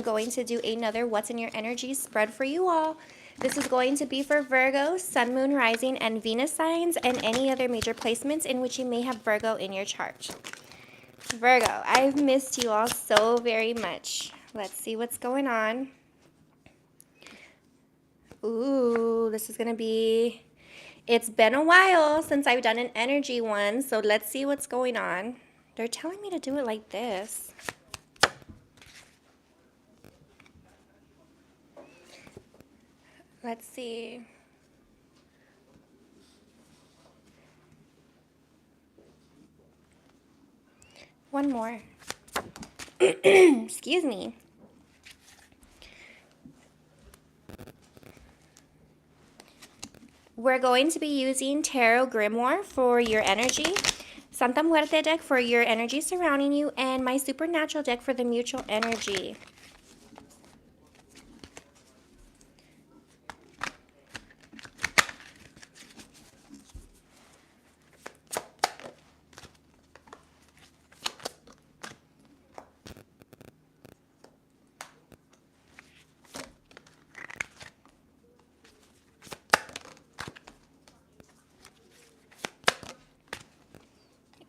going to do another What's in Your Energy spread for you all. This is going to be for Virgo, Sun, Moon, Rising, and Venus signs, and any other major placements in which you may have Virgo in your chart. Virgo, I've missed you all so very much. Let's see what's going on. Ooh, this is going to be... It's been a while since I've done an energy one, so let's see what's going on. They're telling me to do it like this. Let's see. One more. Excuse me. We're going to be using Tarot Grimoire for your energy, Santa Muerte deck for your energy surrounding you, and my Supernatural deck for the mutual energy.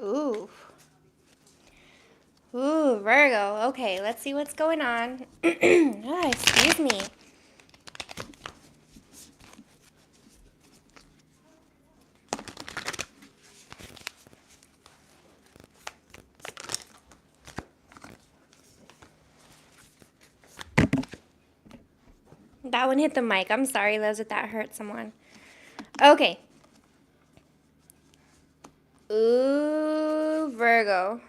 Ooh. Ooh, Virgo. Okay, let's see what's going on. Excuse me. That one hit the mic. I'm sorry, Liz, if that hurt someone. Okay. Ooh, Virgo.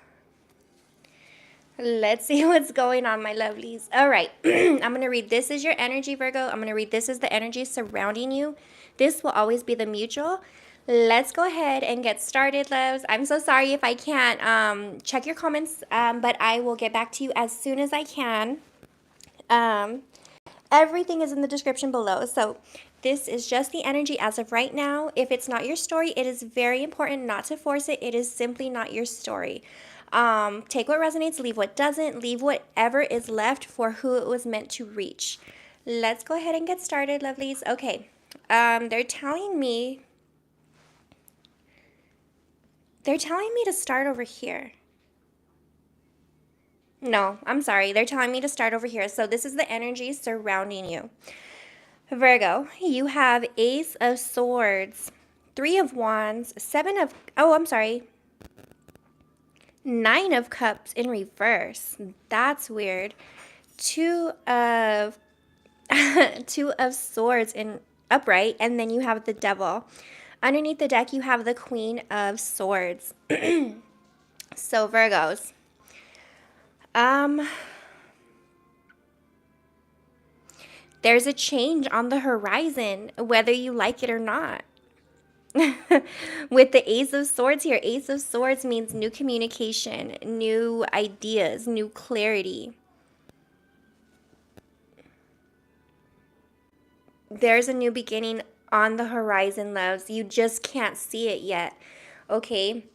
Let's see what's going on, my lovelies. All right. I'm going to read this is your energy, Virgo. I'm going to read this is the energy surrounding you. This will always be the mutual. Let's go ahead and get started, loves. I'm so sorry if I can't check your comments, but I will get back to you as soon as I can. Everything is in the description below. So this is just the energy as of right now. If it's not your story, it is very important not to force it. It is simply not your story. Take what resonates, leave what doesn't, leave whatever is left for who it was meant to reach. Let's go ahead and get started, lovelies. Okay. They're telling me to start over here. No, I'm sorry. They're telling me to start over here. So this is the energy surrounding you. Virgo, you have Ace of Swords, 3 of Wands, 9 of Cups in reverse. That's weird. 2 of Swords in upright, and then you have the Devil. Underneath the deck, you have the Queen of Swords. So Virgos, there's a change on the horizon, whether you like it or not. With the Ace of Swords here, Ace of Swords means new communication, new ideas, new clarity. There's a new beginning on the horizon, loves. You just can't see it yet, okay?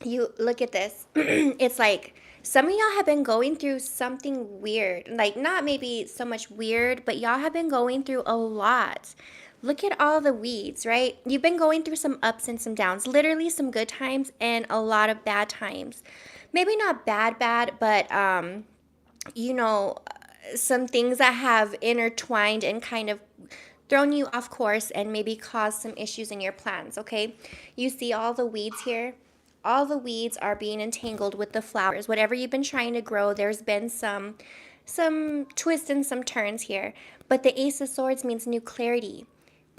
You look at this. It's like some of y'all have been going through something weird. Like, not maybe so much weird, but y'all have been going through a lot. Look at all the weeds, right? You've been going through some ups and some downs, literally some good times and a lot of bad times. Maybe not bad, but, you know, some things that have intertwined and kind of thrown you off course and maybe caused some issues in your plans, okay? You see all the weeds here? All the weeds are being entangled with the flowers. Whatever you've been trying to grow, there's been some twists and some turns here. But the Ace of Swords means new clarity.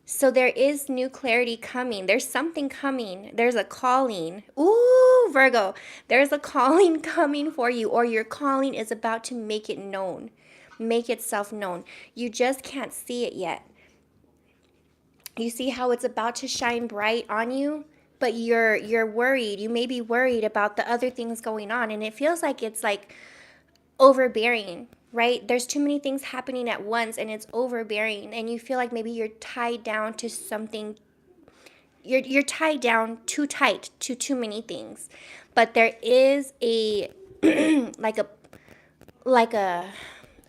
So there is new clarity coming. There's something coming. There's a calling. Ooh, Virgo. There's a calling coming for you, or your calling is about to make it known. Make itself known. You just can't see it yet. You see how it's about to shine bright on you? But you're worried. You may be worried about the other things going on, and it feels like it's like overbearing, right? There's too many things happening at once, and it's overbearing, and you feel like maybe you're tied down to something. You're tied down too tight to too many things. But there is a like a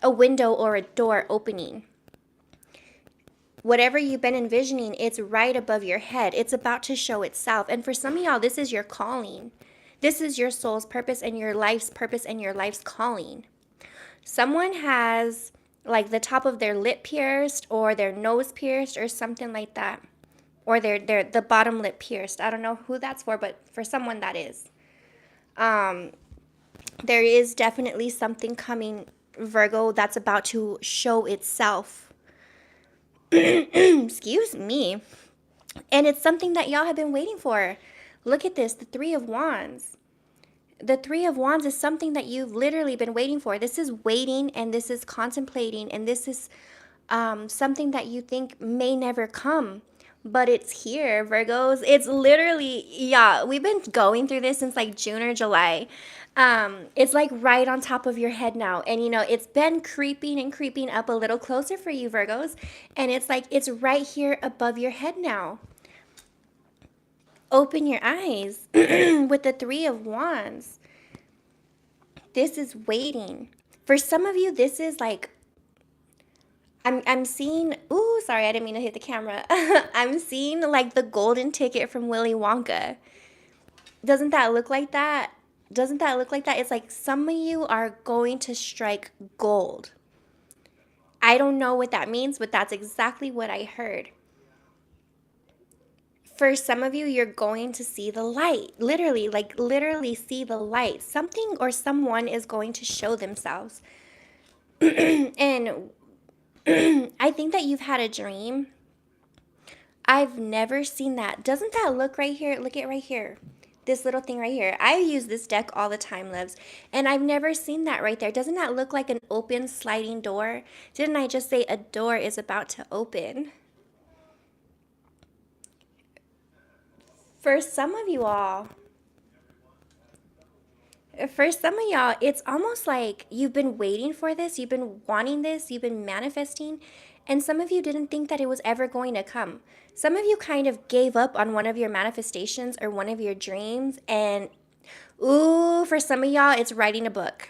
a window or a door opening. Whatever you've been envisioning, it's right above your head. It's about to show itself. And for some of y'all, this is your calling. This is your soul's purpose and your life's purpose and your life's calling. Someone has like the top of their lip pierced or their nose pierced or something like that. Or the bottom lip pierced. I don't know who that's for, but for someone that is. There is definitely something coming, Virgo, that's about to show itself. Excuse me. And it's something that y'all have been waiting for. Look at this, the Three of Wands. The Three of Wands is something that you've literally been waiting for. This is waiting, and this is contemplating, and this is something that you think may never come. But it's here, Virgos. It's literally, yeah, we've been going through this since like June or July. It's like right on top of your head now. And you know, it's been creeping and creeping up a little closer for you, Virgos. And it's like, it's right here above your head now. Open your eyes with the Three of Wands. This is waiting. For some of you, this is like, I'm seeing, ooh, sorry, I didn't mean to hit the camera. I'm seeing like the golden ticket from Willy Wonka. Doesn't that look like that? Doesn't that look like that? It's like some of you are going to strike gold. I don't know what that means, but that's exactly what I heard. For some of you, you're going to see the light. Literally, like literally see the light. Something or someone is going to show themselves. And I think that you've had a dream. I've never seen that. Doesn't that look right here? Look at right here. This little thing right here. I use this deck all the time, loves. And I've never seen that right there. Doesn't that look like an open sliding door? Didn't I just say a door is about to open? For some of y'all, it's almost like you've been waiting for this, you've been wanting this, you've been manifesting, and some of you didn't think that it was ever going to come. Some of you kind of gave up on one of your manifestations or one of your dreams, and ooh, for some of y'all, it's writing a book.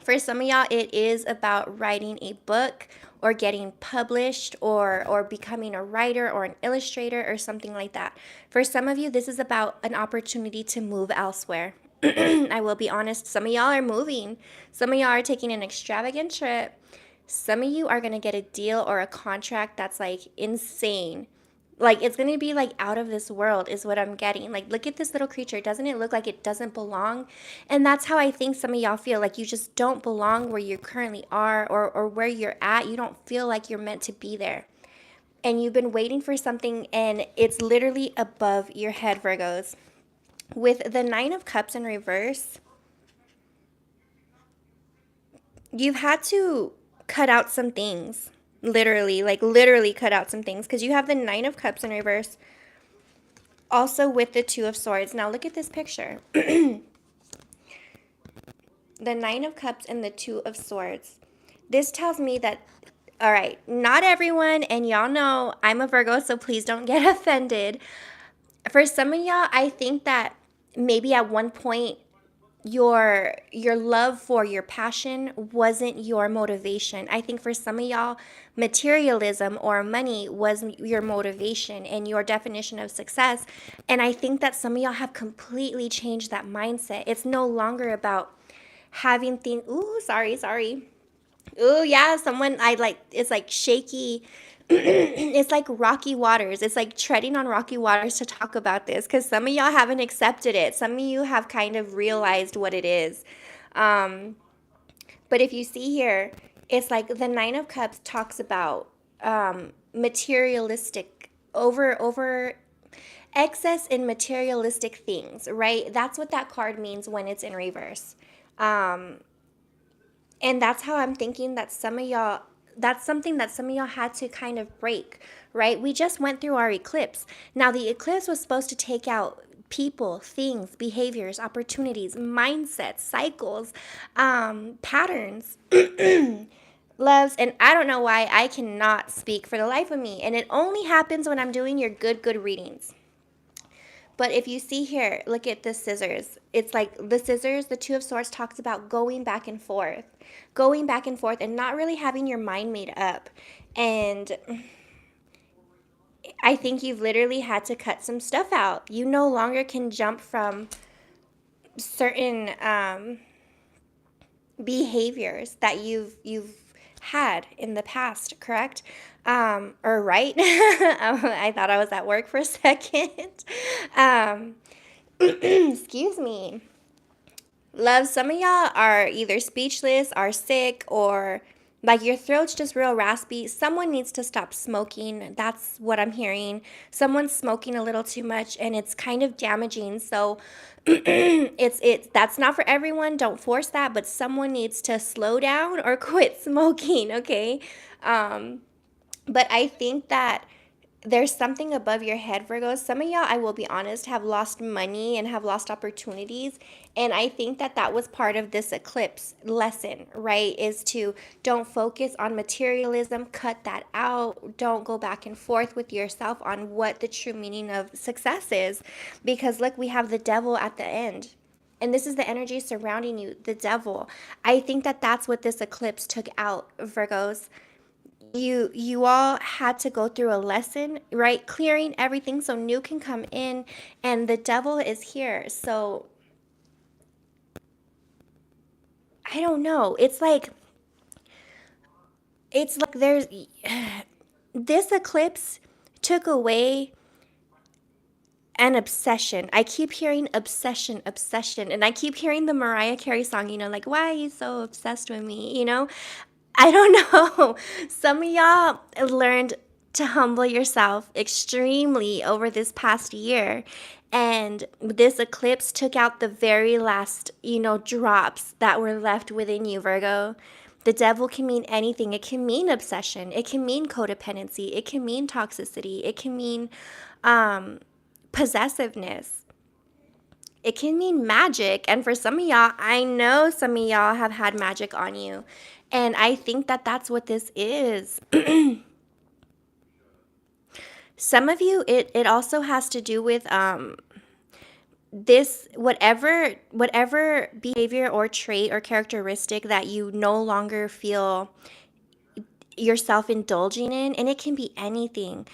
For some of y'all, it is about writing a book or getting published or becoming a writer or an illustrator or something like that. For some of you, this is about an opportunity to move elsewhere. I will be honest, some of y'all are moving. Some of y'all are taking an extravagant trip. Some of you are going to get a deal or a contract that's like insane. Like it's going to be like out of this world is what I'm getting. Like look at this little creature. Doesn't it look like it doesn't belong? And that's how I think some of y'all feel, like you just don't belong where you currently are or where you're at. You don't feel like you're meant to be there. And you've been waiting for something, and it's literally above your head, Virgos. With the Nine of Cups in reverse, you've had to cut out some things. Literally cut out some things, because you have the Nine of Cups in reverse. Also with the Two of Swords. Now look at this picture. The Nine of Cups and the Two of Swords. This tells me that, all right, not everyone, and y'all know I'm a Virgo, so please don't get offended. For some of y'all, I think that maybe at one point your love for your passion wasn't your motivation. I think for some of y'all, materialism or money was your motivation and your definition of success. And I think that some of y'all have completely changed that mindset. It's no longer about having things. Ooh, sorry. Ooh, yeah, it's like shaky. It's like rocky waters. It's like treading on rocky waters to talk about this, because some of y'all haven't accepted it. Some of you have kind of realized what it is. But if you see here, it's like the Nine of Cups talks about materialistic, over excess in materialistic things, right? That's what that card means when it's in reverse. And that's how I'm thinking that some of y'all, that's something that some of y'all had to kind of break, right? We just went through our eclipse. Now, the eclipse was supposed to take out people, things, behaviors, opportunities, mindsets, cycles, patterns, loves. And I don't know why I cannot speak for the life of me. And it only happens when I'm doing your good readings. But if you see here, look at the scissors. It's like the scissors, the Two of Swords talks about going back and forth and not really having your mind made up. And I think you've literally had to cut some stuff out. You no longer can jump from certain behaviors that you've had in the past, correct? Or right? I thought I was at work for a second. Um, excuse me. Love, some of y'all are either speechless, are sick, or like your throat's just real raspy. Someone needs to stop smoking. That's what I'm hearing. Someone's smoking a little too much and it's kind of damaging. So it's that's not for everyone. Don't force that, but someone needs to slow down or quit smoking, okay? Um but I think that there's something above your head, Virgo. Some of y'all, I will be honest, have lost money and have lost opportunities. And I think that that was part of this eclipse lesson, right? Is to don't focus on materialism, cut that out. Don't go back and forth with yourself on what the true meaning of success is. Because look, we have the devil at the end. And this is the energy surrounding you, the devil. I think that that's what this eclipse took out, Virgos. You all had to go through a lesson, right? Clearing everything so new can come in, and the devil is here. So I don't know. It's like there's this eclipse took away an obsession. I keep hearing obsession, obsession, and I keep hearing the Mariah Carey song, like, why are you so obsessed with me? I don't know. Some of y'all learned to humble yourself extremely over this past year. And this eclipse took out the very last, drops that were left within you, Virgo. The devil can mean anything. It can mean obsession. It can mean codependency. It can mean toxicity. It can mean possessiveness. It can mean magic. And for some of y'all, I know some of y'all have had magic on you. And I think that that's what this is. Some of you, it also has to do with this whatever behavior or trait or characteristic that you no longer feel yourself indulging in, and it can be anything.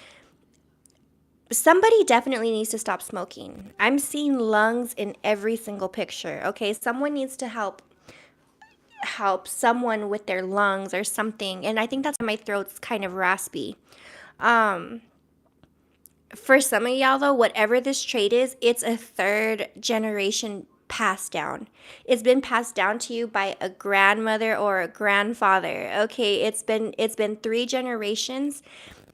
Somebody definitely needs to stop smoking. I'm seeing lungs in every single picture. Okay, someone needs to help someone with their lungs or something, and I think that's why my throat's kind of raspy. For some of y'all though, whatever this trait is, it's a third generation passed down. It's been passed down to you by a grandmother or a grandfather. Okay, it's been 3 generations.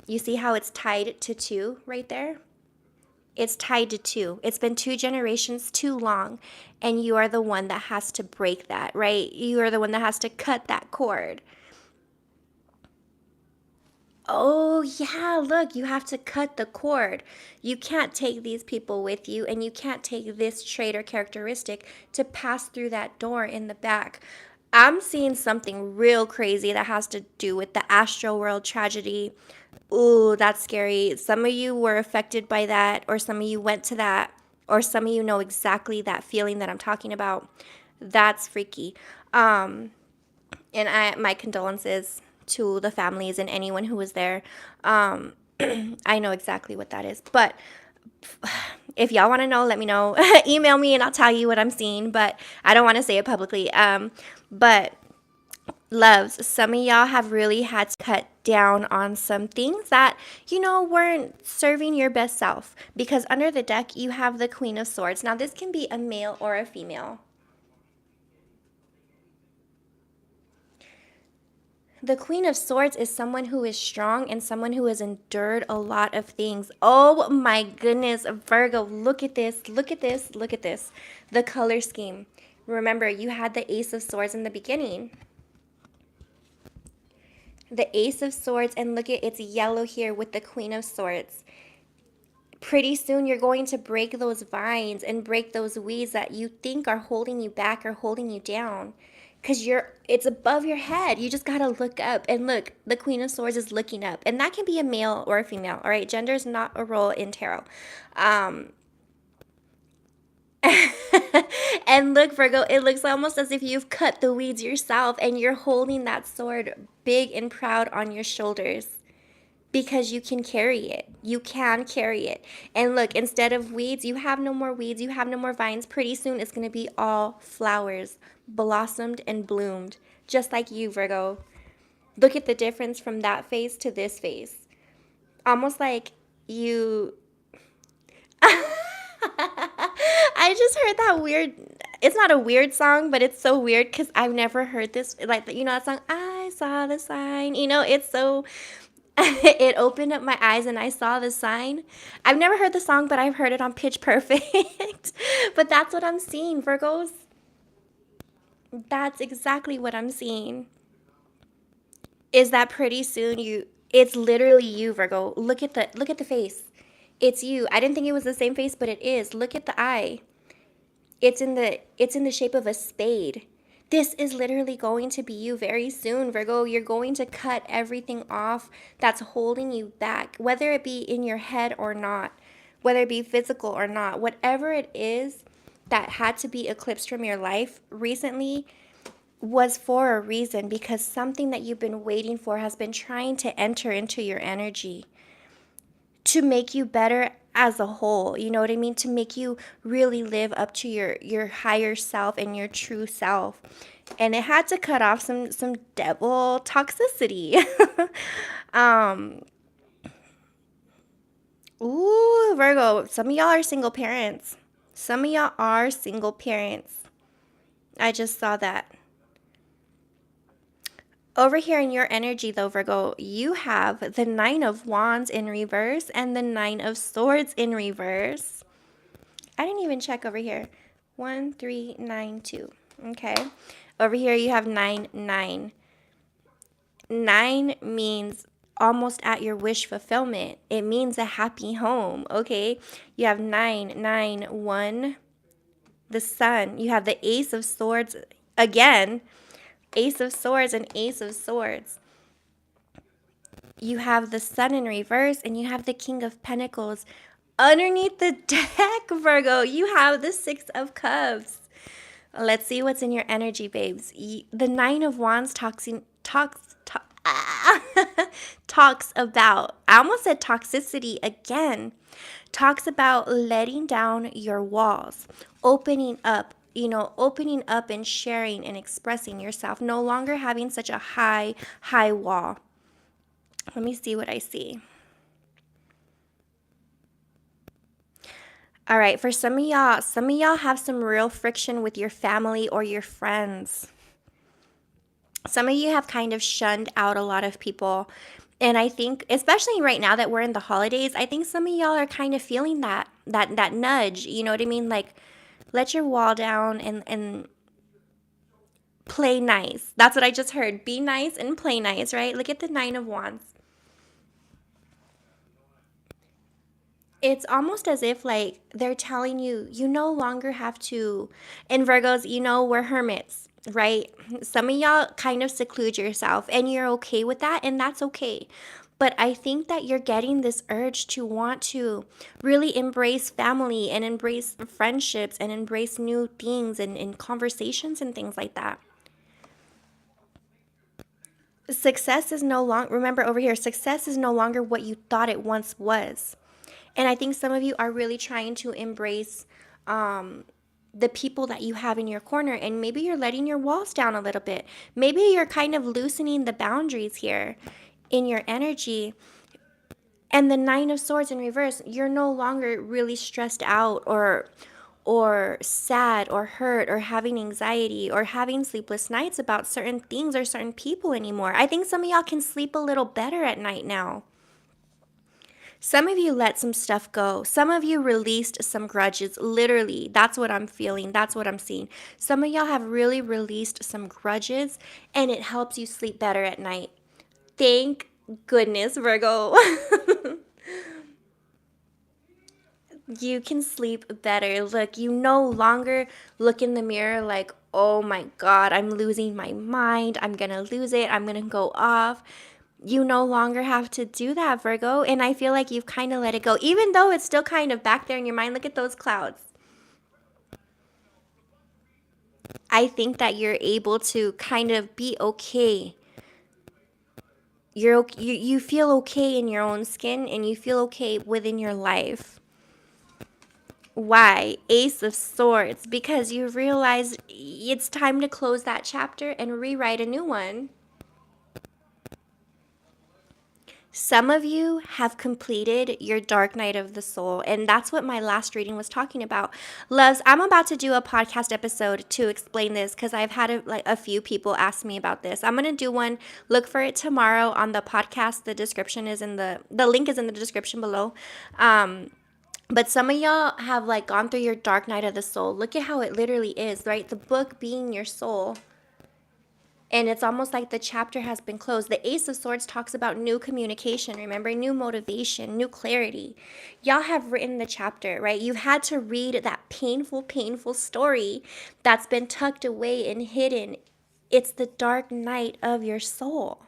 You see how it's tied to 2 right there? It's tied to 2. It's been 2 generations too long, and you are the one that has to break that, right? You are the one that has to cut that cord. Oh, yeah, look, you have to cut the cord. You can't take these people with you, and you can't take this trait or characteristic to pass through that door in the back. I'm seeing something real crazy that has to do with the astral world tragedy. Ooh, that's scary. Some of you were affected by that, or some of you went to that, or some of you know exactly that feeling that I'm talking about. That's freaky. And my condolences to the families and anyone who was there. I know exactly what that is. But if y'all want to know, let me know. Email me and I'll tell you what I'm seeing. But I don't want to say it publicly. But loves, some of y'all have really had to cut down on some things that, weren't serving your best self. Because under the deck, you have the Queen of Swords. Now, this can be a male or a female. The Queen of Swords is someone who is strong and someone who has endured a lot of things. Oh my goodness, Virgo, look at this, look at this, look at this. The color scheme. Remember, you had the Ace of Swords in the beginning. The Ace of Swords, and look at it's yellow here with the Queen of Swords. Pretty soon you're going to break those vines and break those weeds that you think are holding you back or holding you down. Because it's above your head. You just got to look up. And look, the Queen of Swords is looking up. And that can be a male or a female. All right, gender is not a role in tarot. And look, Virgo, it looks almost as if you've cut the weeds yourself and you're holding that sword big and proud on your shoulders because you can carry it. You can carry it. And look, instead of weeds, you have no more weeds, you have no more vines. Pretty soon it's going to be all flowers, blossomed and bloomed, just like you, Virgo. Look at the difference from that face to this face. Almost like you. I just heard that weird. It's not a weird song, but it's so weird because I've never heard this. Like, you know that song, I saw the sign. You know, it's so. It opened up my eyes and I saw the sign. I've never heard the song, but I've heard it on Pitch Perfect. But that's what I'm seeing, Virgos. That's exactly what I'm seeing. Is that pretty soon you it's literally you, Virgo. Look at the face. It's you. I didn't think it was the same face, but it is. Look at the eye. It's in the shape of a spade. This is literally going to be you very soon, Virgo. You're going to cut everything off that's holding you back, whether it be in your head or not, whether it be physical or not. Whatever it is that had to be eclipsed from your life recently was for a reason, because something that you've been waiting for has been trying to enter into your energy to make you better as a whole. You know what I mean? To make you really live up to your higher self and your true self. And it had to cut off some devil toxicity. um Ooh, Virgo, some of y'all are single parents. Some of y'all are single parents. I just saw that. Over here in your energy, though, Virgo, you have the Nine of Wands in reverse and the Nine of Swords in reverse. I didn't even check over here. 1, 3, 9, 2. Okay. Over here, you have 9, 9. 9 means almost at your wish fulfillment. It means a happy home. Okay. You have 9, 9, 1. The Sun. You have the Ace of Swords again. Ace of Swords and Ace of Swords. You have the Sun in reverse and you have the King of Pentacles. Underneath the deck, Virgo, you have the Six of Cups. Let's see what's in your energy, babes. The Nine of Wands talks about, I almost said toxicity again, talks about letting down your walls, opening up, opening up and sharing and expressing yourself, no longer having such a high wall. Let me see what I see. All right, for some of y'all have some real friction with your family or your friends. Some of you have kind of shunned out a lot of people. And I think, especially right now that we're in the holidays, I think some of y'all are kind of feeling that nudge, you know what I mean? Like, let your wall down and play nice. That's what I just heard. Be nice and play nice, right? Look at the Nine of Wands. It's almost as if like they're telling you, you no longer have to, and Virgos, we're hermits, right? Some of y'all kind of seclude yourself and you're okay with that, and that's okay. But I think that you're getting this urge to want to really embrace family and embrace friendships and embrace new things and conversations and things like that. Success is no longer, remember over here, success is no longer what you thought it once was. And I think some of you are really trying to embrace the people that you have in your corner. And maybe you're letting your walls down a little bit. Maybe you're kind of loosening the boundaries here in your energy. And the Nine of Swords in reverse, you're no longer really stressed out or sad or hurt or having anxiety or having sleepless nights about certain things or certain people anymore. I think some of y'all can sleep a little better at night now. Some of you let some stuff go. Some of you released some grudges. Literally, that's what I'm feeling. That's what I'm seeing. Some of y'all have really released some grudges, and it helps you sleep better at night. Thank goodness, Virgo. You can sleep better. Look, you no longer look in the mirror like, oh my God, I'm losing my mind. I'm going to lose it. I'm going to go off. You no longer have to do that, Virgo. And I feel like you've kind of let it go, even though it's still kind of back there in your mind. Look at those clouds. I think that you're able to kind of be okay. You feel okay in your own skin, and you feel okay within your life. Why? Ace of Swords. Because you realize it's time to close that chapter and rewrite a new one. Some of you have completed your dark night of the soul, and that's what my last reading was talking about. Loves, I'm about to do a podcast episode to explain this because I've had a few people ask me about this. I'm going to do one. Look for it tomorrow on the podcast. The description is in the link is in the description below. But some of y'all have like gone through your dark night of the soul. Look at how it literally is, right? The book being your soul. And it's almost like the chapter has been closed. The Ace of Swords talks about new communication, remember? New motivation, new clarity. Y'all have written the chapter, right? You've had to read that painful, painful story that's been tucked away and hidden. It's the dark night of your soul.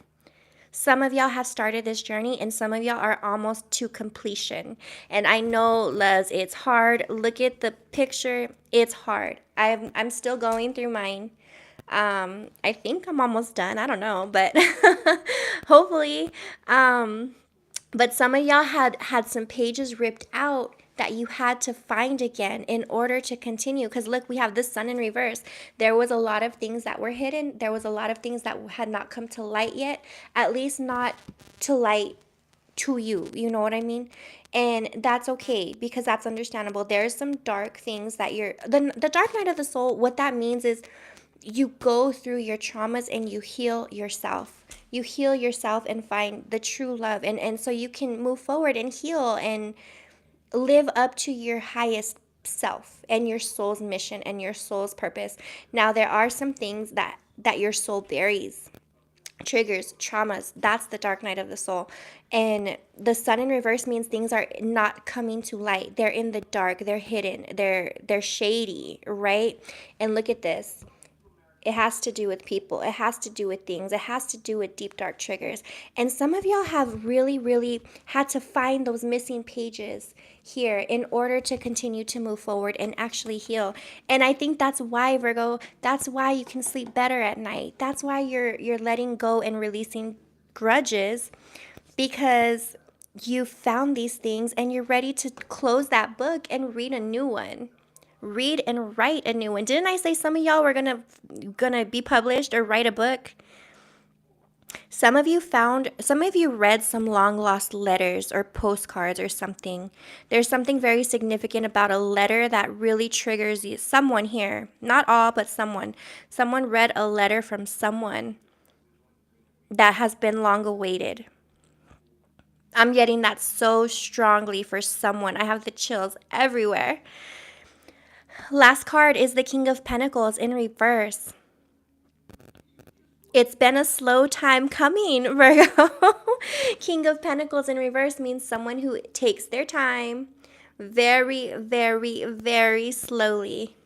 Some of y'all have started this journey, and some of y'all are almost to completion. And I know, Les, it's hard. Look at the picture. It's hard. I'm still going through mine. I think I'm almost done. I don't know, but hopefully. But some of y'all had some pages ripped out that you had to find again in order to continue. Because look, we have the sun in reverse. There was a lot of things that were hidden. There was a lot of things that had not come to light yet, at least not to light to you. You know what I mean? And that's okay because that's understandable. There's some dark things that the dark night of the soul, what that means is you go through your traumas and you heal yourself. You heal yourself and find the true love. And so you can move forward and heal and live up to your highest self and your soul's mission and your soul's purpose. Now, there are some things that your soul buries. Triggers, traumas, that's the dark night of the soul. And the sun in reverse means things are not coming to light. They're in the dark, they're hidden, they're shady, right? And look at this. It has to do with people. It has to do with things. It has to do with deep, dark triggers. And some of y'all have really, really had to find those missing pages here in order to continue to move forward and actually heal. And I think that's why, Virgo, that's why you can sleep better at night. That's why you're letting go and releasing grudges, because you found these things and you're ready to close that book and read a new one. Read and write a new one. Didn't I say some of y'all were gonna be published or write a book? Some of you read some long lost letters or postcards or something. There's something very significant about a letter that really triggers you. Someone here, not all, but someone read a letter from someone that has been long awaited. I'm getting that so strongly for someone. I have the chills everywhere. Last card is the King of Pentacles in reverse. It's been a slow time coming, Virgo. King of Pentacles in reverse means someone who takes their time very, very, very slowly.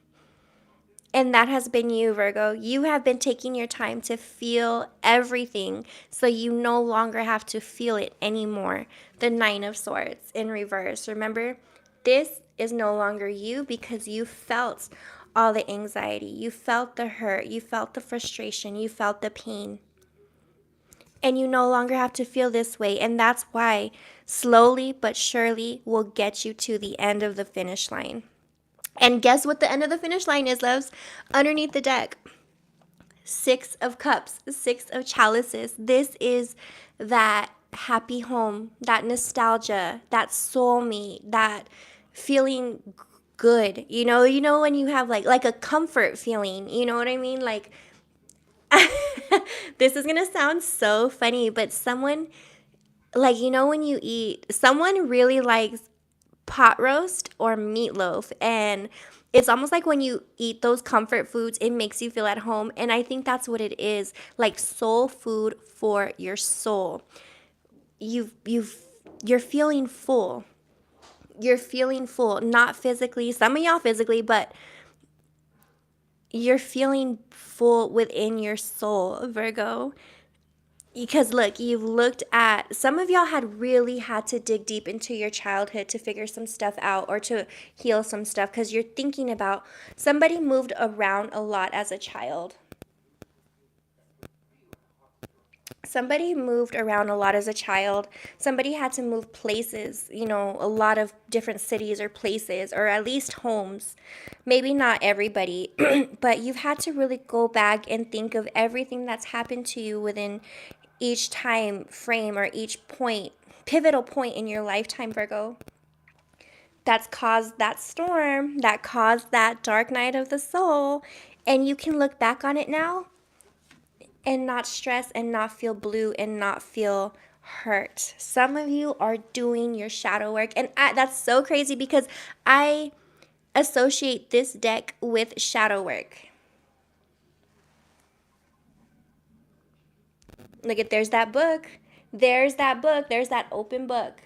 And that has been you, Virgo. You have been taking your time to feel everything so you no longer have to feel it anymore. The Nine of Swords in reverse. Remember, this is no longer you because you felt all the anxiety. You felt the hurt. You felt the frustration. You felt the pain. And you no longer have to feel this way. And that's why slowly but surely will get you to the end of the finish line. And guess what the end of the finish line is, loves? Underneath the deck. 6 of Cups, 6 of Chalices. This is that happy home, that nostalgia, that soulmate, that feeling good. You know when you have like a comfort feeling. You know what I mean? Like, this is going to sound so funny, but someone, like, when you eat, someone really likes pot roast or meatloaf, and it's almost like when you eat those comfort foods, it makes you feel at home. And I think that's what it is, like soul food for your soul. You're feeling full. You're feeling full, not physically, some of y'all physically, but you're feeling full within your soul, Virgo. Because look, you've looked at, some of y'all had really had to dig deep into your childhood to figure some stuff out or to heal some stuff, because you're thinking about somebody moved around a lot as a child. Somebody moved around a lot as a child. Somebody had to move places, you know, a lot of different cities or places, or at least homes. Maybe not everybody, but you've had to really go back and think of everything that's happened to you within each time frame or each point, pivotal point in your lifetime, Virgo. That's caused that storm, that caused that dark night of the soul. And you can look back on it now and not stress and not feel blue and not feel hurt. Some of you are doing your shadow work. And that's so crazy because I associate this deck with shadow work. Look at, there's that book. There's that book. There's that open book.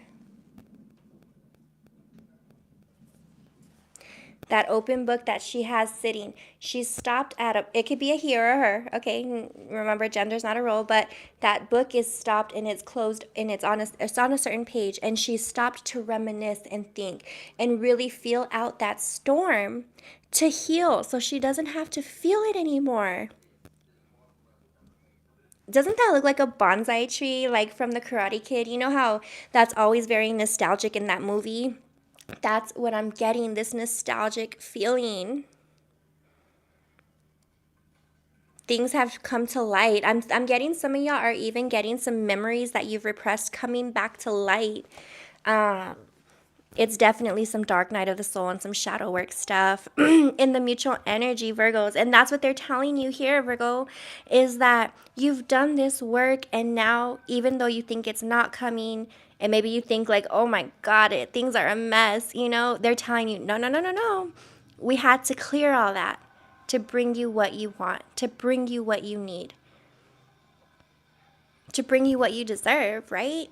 That open book that she has sitting. She's stopped at a, it could be a he or a her. Okay, remember, gender's not a role, but that book is stopped and it's closed and it's on a certain page, and she's stopped to reminisce and think and really feel out that storm to heal so she doesn't have to feel it anymore. Doesn't that look like a bonsai tree, like from the Karate Kid? You know how that's always very nostalgic in that movie? That's what I'm getting, this nostalgic feeling. Things have come to light. I'm getting, some of y'all are even getting some memories that you've repressed coming back to light. It's definitely some dark night of the soul and some shadow work stuff in the mutual energy, Virgos. And that's what they're telling you here, Virgo, is that you've done this work, and now, even though you think it's not coming, and maybe you think like, oh my God, things are a mess, you know, they're telling you, no, no, no, no, no. We had to clear all that to bring you what you want, to bring you what you need, to bring you what you deserve, right?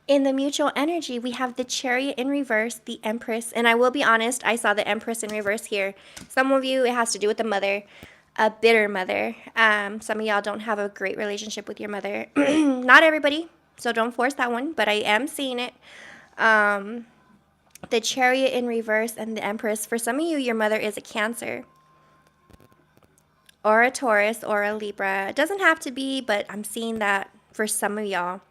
In the mutual energy, we have the Chariot in reverse, the Empress. And I will be honest, I saw the Empress in reverse here. Some of you, it has to do with the mother, a bitter mother. Some of y'all don't have a great relationship with your mother. Not everybody, so don't force that one, but I am seeing it. The Chariot in reverse and the Empress. For some of you, your mother is a Cancer, or a Taurus, or a Libra. It doesn't have to be, but I'm seeing that for some of y'all.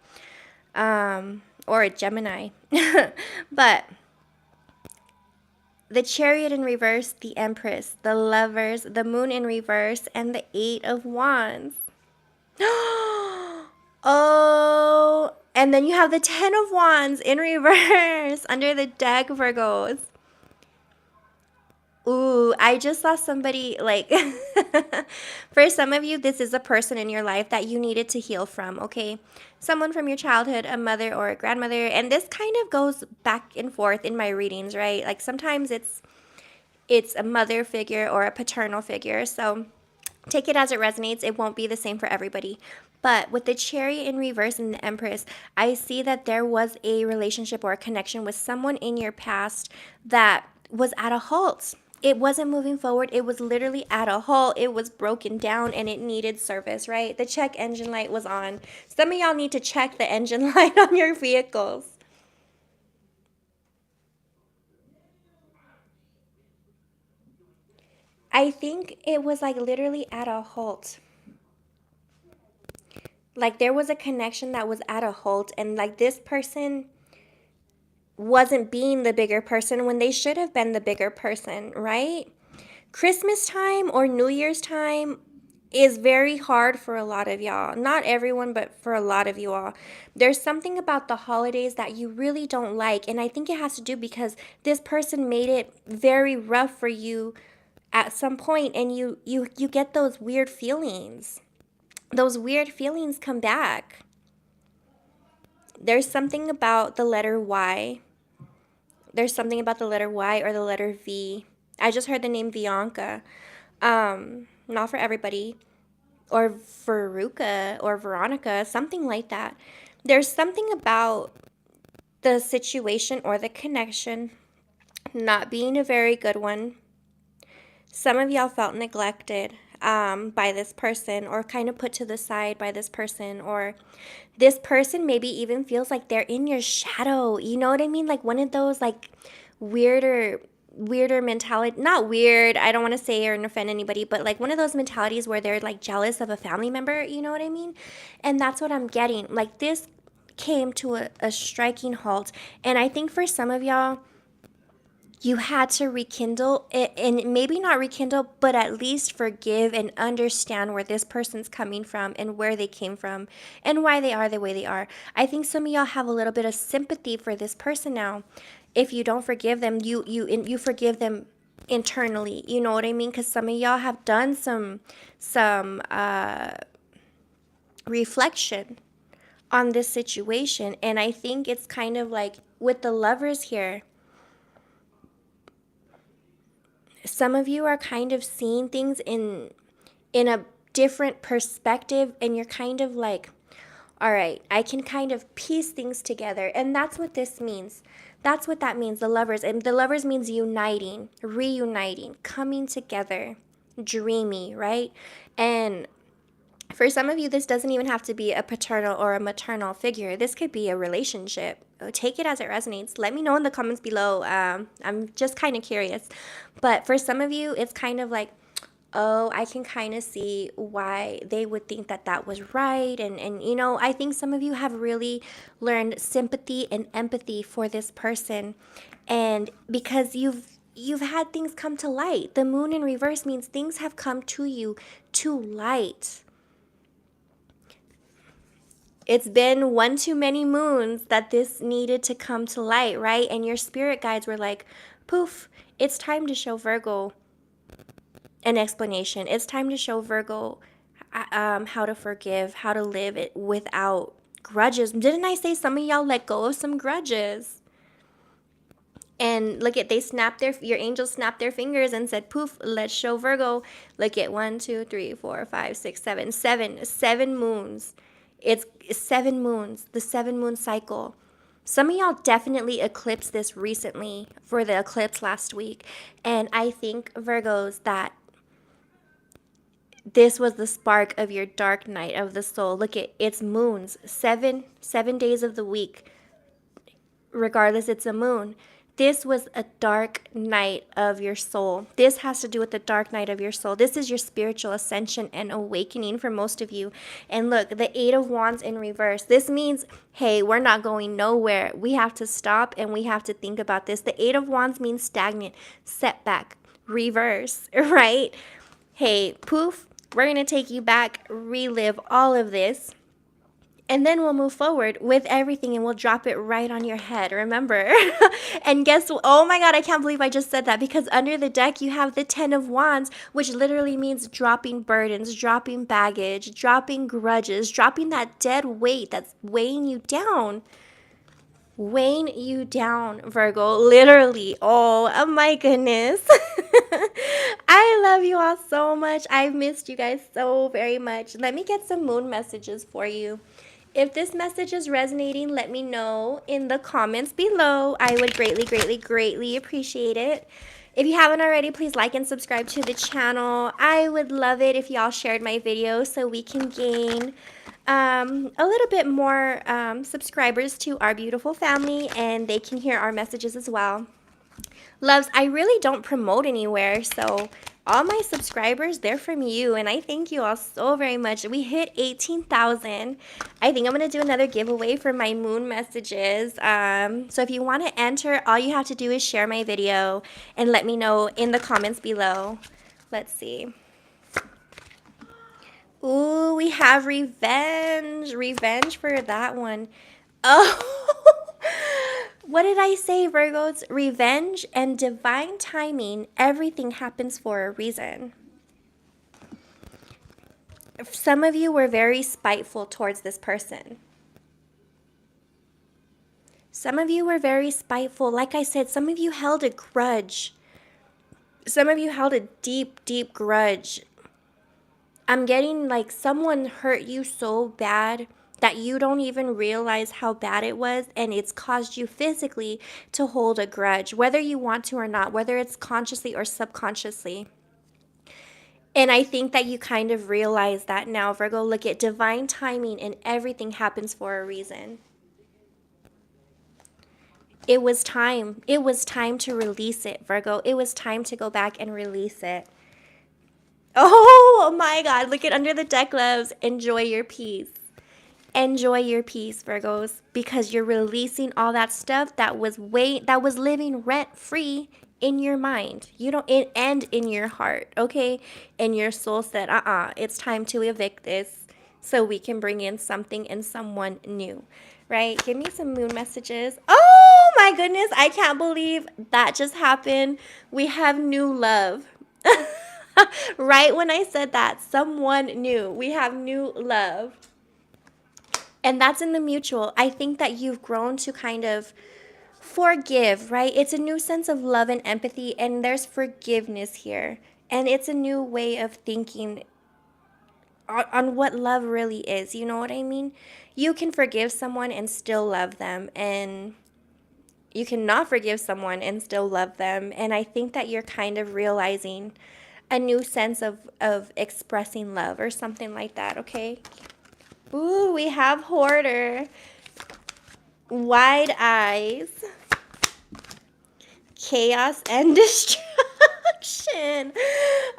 Or a Gemini. But the Chariot in reverse, the Empress, the Lovers, the Moon in reverse, and the Eight of Wands. Oh, and then you have the Ten of Wands in reverse under the deck, Virgos. Ooh, I just saw somebody, like, for some of you, this is a person in your life that you needed to heal from, okay? Someone from your childhood, a mother or a grandmother, and this kind of goes back and forth in my readings, right? Like, sometimes it's a mother figure or a paternal figure, so take it as it resonates. It won't be the same for everybody. But with the Chariot in reverse and the Empress, I see that there was a relationship or a connection with someone in your past that was at a halt. It wasn't moving forward. It was literally at a halt. It was broken down and it needed service, right? The check engine light was on. Some of y'all need to check the engine light on your vehicles. I think it was like literally at a halt. Like there was a connection that was at a halt, and like this person wasn't being the bigger person when they should have been the bigger person, right? Christmas time or New Year's time is very hard for a lot of y'all. Not everyone, but for a lot of you all. There's something about the holidays that you really don't like, and I think it has to do because this person made it very rough for you at some point, and you get those weird feelings. Those weird feelings come back. There's something about the letter Y. There's something about the letter Y or the letter V. I just heard the name Bianca. Not for everybody. Or Veruca or Veronica, something like that. There's something about the situation or the connection not being a very good one. Some of y'all felt neglected. by this person, or kind of put to the side by this person, or this person maybe even feels like they're in your shadow. You know what I mean? Like one of those like weirder mentality, not weird, I don't want to say or offend anybody, but like one of those mentalities where they're like jealous of a family member, you know what I mean? And that's what I'm getting. Like this came to a striking halt. And I think for some of y'all, you had to rekindle it, and maybe not rekindle, but at least forgive and understand where this person's coming from and where they came from and why they are the way they are. I think some of y'all have a little bit of sympathy for this person now. If you don't forgive them, you forgive them internally. You know what I mean? Because some of y'all have done some reflection on this situation, and I think it's kind of like with the Lovers here. Some of you are kind of seeing things in a different perspective, and you're kind of like, all right, I can kind of piece things together. And that's what this means. That's what that means, the Lovers. And the Lovers means uniting, reuniting, coming together, dreamy, right? And for some of you, this doesn't even have to be a paternal or a maternal figure. This could be a relationship. Take it as it resonates. Let me know in the comments below. I'm just kind of curious. But for some of you, it's kind of like, oh, I can kind of see why they would think that that was right. And you know, I think some of you have really learned sympathy and empathy for this person. And because you've had things come to light. The moon in reverse means things have come to you to light. It's been one too many moons that this needed to come to light, right? And your spirit guides were like, poof, it's time to show Virgo an explanation. It's time to show Virgo how to forgive, how to live it without grudges. Didn't I say some of y'all let go of some grudges? And look at, your angels snapped their fingers and said, poof, let's show Virgo. Look at 1, 2, 3, 4, 5, 6, 7, 7 moons. It's 7 moons, the 7 moon cycle. Some of y'all definitely eclipsed this recently for the eclipse last week. And I think, Virgos, that this was the spark of your dark night of the soul. Look at, it's moons, 7 days of the week. Regardless, it's a moon. This was a dark night of your soul. This has to do with the dark night of your soul. This is your spiritual ascension and awakening for most of you. And look, the 8 of Wands in reverse. This means, hey, we're not going nowhere. We have to stop and we have to think about this. The 8 of Wands means stagnant, setback, reverse, right? Hey, poof, we're going to take you back, relive all of this. And then we'll move forward with everything and we'll drop it right on your head, remember? And guess what? Oh my God, I can't believe I just said that, because under the deck you have the 10 of Wands, which literally means dropping burdens, dropping baggage, dropping grudges, dropping that dead weight that's weighing you down. Weighing you down, Virgo, literally. Oh my goodness. I love you all so much. I've missed you guys so very much. Let me get some moon messages for you. If this message is resonating, let me know in the comments below. I would greatly appreciate it. If you haven't already, please like and subscribe to the channel. I would love it if y'all shared my video so we can gain a little bit more subscribers to our beautiful family, and they can hear our messages as well. Loves, I really don't promote anywhere, so all my subscribers, they're from you, and I thank you all so very much. We hit 18,000. I think I'm going to do another giveaway for my moon messages. So if you want to enter, all you have to do is share my video and let me know in the comments below. Let's see. Ooh, we have revenge. Revenge for that one. Oh, what did I say, Virgos? Revenge and divine timing. Everything happens for a reason. Some of you were very spiteful towards this person. Some of you were very spiteful. Like I said, some of you held a grudge. Some of you held a deep grudge. I'm getting like someone hurt you so bad that you don't even realize how bad it was, and it's caused you physically to hold a grudge, whether you want to or not, whether it's consciously or subconsciously. And I think that you kind of realize that now, Virgo. Look at divine timing, and everything happens for a reason. It was time. It was time to release it, Virgo. It was time to go back and release it. Oh my God. Look at under the deck, loves. Enjoy your peace. Enjoy your peace, Virgos, because you're releasing all that stuff that was living rent free in your mind. You don't and in your heart, okay? And your soul said, it's time to evict this so we can bring in something and someone new. Right? Give me some moon messages. Oh my goodness, I can't believe that just happened. We have new love. Right when I said that, someone new. We have new love. And that's in the mutual. I think that you've grown to kind of forgive, right? It's a new sense of love and empathy, and there's forgiveness here. And it's a new way of thinking on what love really is. You know what I mean? You can forgive someone and still love them, and you cannot forgive someone and still love them. And I think that you're kind of realizing a new sense of expressing love or something like that, okay? Ooh, we have Hoarder. Wide eyes. Chaos and destruction.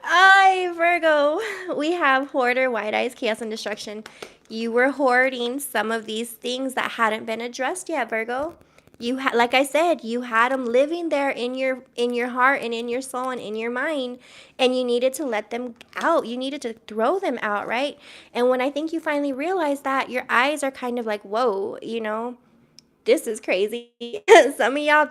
Ay, Virgo. We have Hoarder, wide eyes, chaos and destruction. You were hoarding some of these things that hadn't been addressed yet, Virgo. Like I said, you had them living there in your heart and in your soul and in your mind, and you needed to let them out. You needed to throw them out, right? And when I think you finally realize that, your eyes are kind of like, whoa, this is crazy. Some of y'all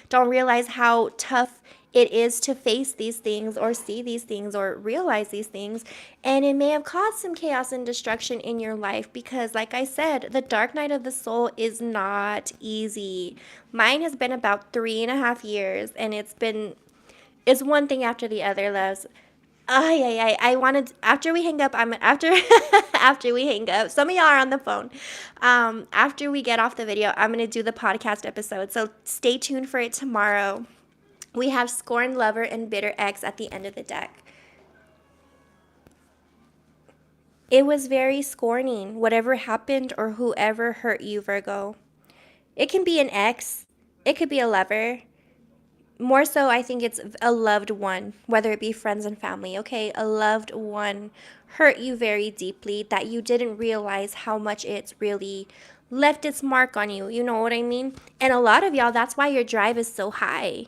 don't realize how tough it is to face these things or see these things or realize these things. And it may have caused some chaos and destruction in your life because, like I said, the dark night of the soul is not easy. Mine has been about 3.5 years, and it's one thing after the other, loves. I wanted after we hang up. After we hang up. Some of y'all are on the phone. After we get off the video, I'm gonna do the podcast episode. So stay tuned for it tomorrow. We have Scorned Lover and Bitter Ex at the end of the deck. It was very scorning, whatever happened or whoever hurt you, Virgo. It can be an ex. It could be a lover. More so, I think it's a loved one, whether it be friends and family, okay? A loved one hurt you very deeply that you didn't realize how much it's really left its mark on you. You know what I mean? And a lot of y'all, that's why your drive is so high.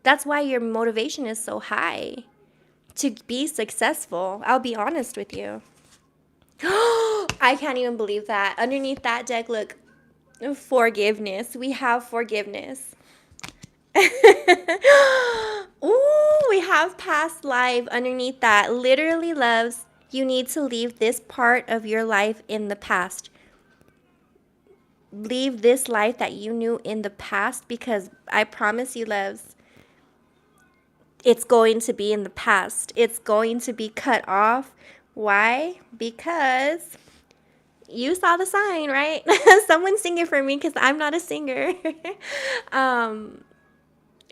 That's why your motivation is so high to be successful. I'll be honest with you. I can't even believe that. Underneath that deck, look, forgiveness. We have forgiveness. Ooh, we have past life underneath that. Literally, loves, you need to leave this part of your life in the past. Leave this life that you knew in the past, because I promise you, loves, it's going to be in the past. It's going to be cut off. Why? Because you saw the sign, right? Someone sing it for me because I'm not a singer.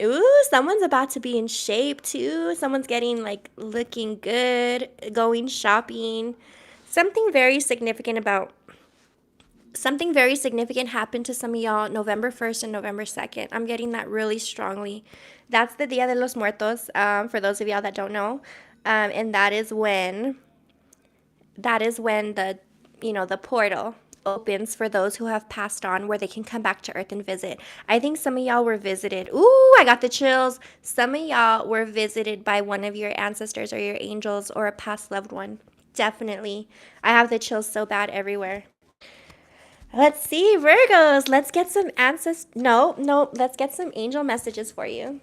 Ooh, someone's about to be in shape too. Someone's getting looking good, going shopping. Something very significant happened to some of y'all November 1st and November 2nd. I'm getting that really strongly. That's the Dia de los Muertos, for those of y'all that don't know. And that is when the portal opens for those who have passed on, where they can come back to Earth and visit. I think some of y'all were visited. Ooh, I got the chills. Some of y'all were visited by one of your ancestors or your angels or a past loved one. Definitely. I have the chills so bad everywhere. Let's see, Virgos. Let's get some let's get some angel messages for you.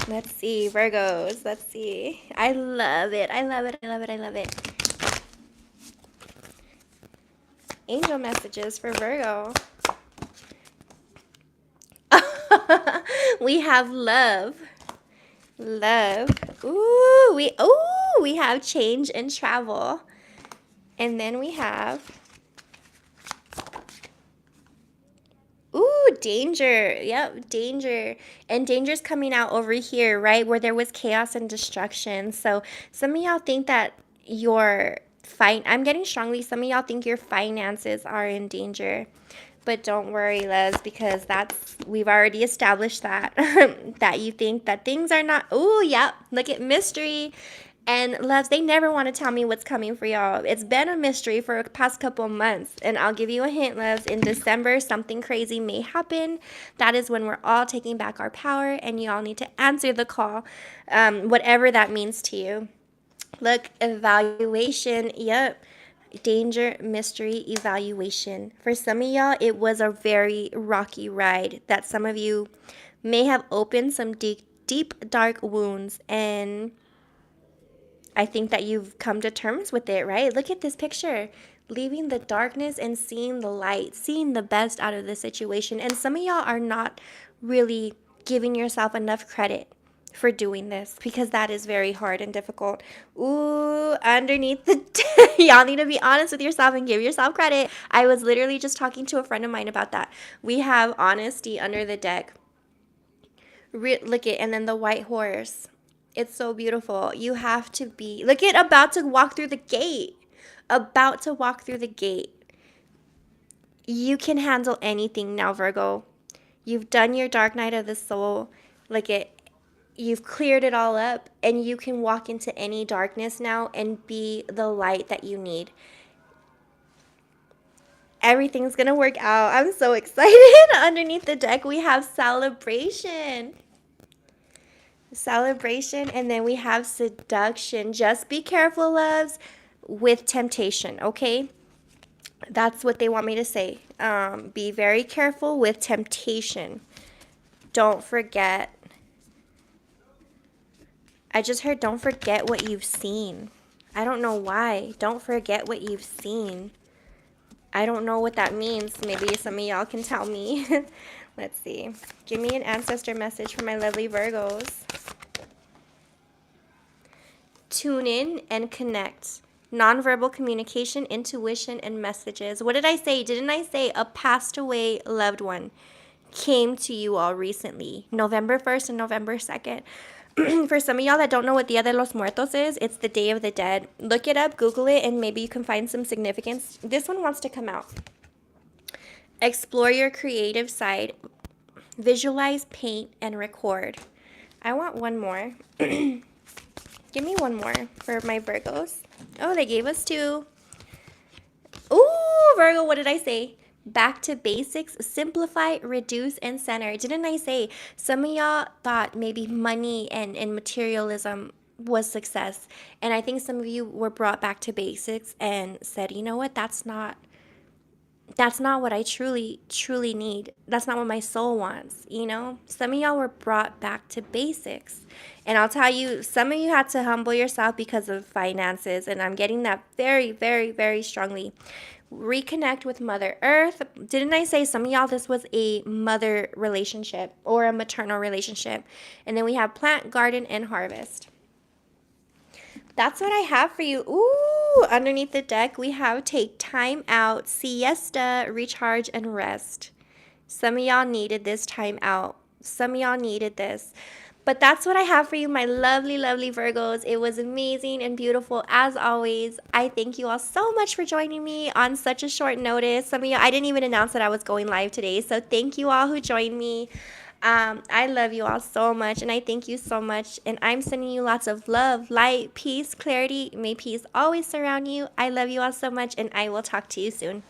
Let's see, Virgos. Let's see. I love it. I love it. I love it. I love it. Angel messages for Virgo. We have love. Love. Ooh, we have change and travel. And then we have danger. Yep, danger. And danger's coming out over here, right? Where there was chaos and destruction. So some of y'all think that your I'm getting strongly, some of y'all think your finances are in danger. But don't worry, Les, because we've already established that that you think that things are not. Oh, yeah. Look at mystery. And loves, they never want to tell me what's coming for y'all. It's been a mystery for the past couple months. And I'll give you a hint, loves. In December, something crazy may happen. That is when we're all taking back our power, and y'all need to answer the call, whatever that means to you. Look, evaluation. Yep. Danger, mystery, evaluation. For some of y'all, it was a very rocky ride that some of you may have opened some deep, deep, dark wounds, and I think that you've come to terms with it, right? Look at this picture. Leaving the darkness and seeing the light, seeing the best out of the situation. And some of y'all are not really giving yourself enough credit for doing this, because that is very hard and difficult. Ooh, underneath the y'all need to be honest with yourself and give yourself credit. I was literally just talking to a friend of mine about that. We have honesty under the deck. Look at, and then the white horse. It's so beautiful. You have to be, look at, about to walk through the gate. About to walk through the gate. You can handle anything now, Virgo. You've done your dark night of the soul. Look at, you've cleared it all up, and you can walk into any darkness now and be the light that you need. Everything's gonna work out. I'm so excited. Underneath the deck, we have celebration. Celebration, and then we have seduction. Just be careful, loves, with temptation, okay? That's what they want me to say. Be very careful with temptation. Don't forget. I just heard don't forget what you've seen. I don't know why. Don't forget what you've seen. I don't know what that means. Maybe some of y'all can tell me. Let's see. Give me an ancestor message for my lovely Virgos. Tune in and connect. Nonverbal communication, intuition, and messages. What did I say? Didn't I say a passed away loved one came to you all recently? November 1st and November 2nd. For some of y'all that don't know what Dia de los Muertos is, it's the Day of the Dead. Look it up, Google it, and maybe you can find some significance. This one wants to come out. Explore your creative side. Visualize, paint, and record. I want one more. Give me one more for my Virgos. Oh, they gave us two. Ooh, Virgo, what did I say? Back to basics, simplify, reduce, and center. Didn't I say some of y'all thought maybe money and materialism was success? And I think some of you were brought back to basics and said, you know what, that's not what I truly need. That's not what my soul wants, you know? Some of y'all were brought back to basics. And I'll tell you, some of you had to humble yourself because of finances, and I'm getting that very, very, very strongly. Reconnect with Mother Earth. Didn't I say some of y'all this was a mother relationship or a maternal relationship? And then we have plant, garden, and harvest. That's what I have for you. Ooh, underneath the deck, we have take time out, siesta, recharge, and rest. Some of y'all needed this time out. Some of y'all needed this. But that's what I have for you, my lovely, lovely Virgos. It was amazing and beautiful as always. I thank you all so much for joining me on such a short notice. Some of you, I didn't even announce that I was going live today. So thank you all who joined me. I love you all so much, and I thank you so much. And I'm sending you lots of love, light, peace, clarity. May peace always surround you. I love you all so much, and I will talk to you soon.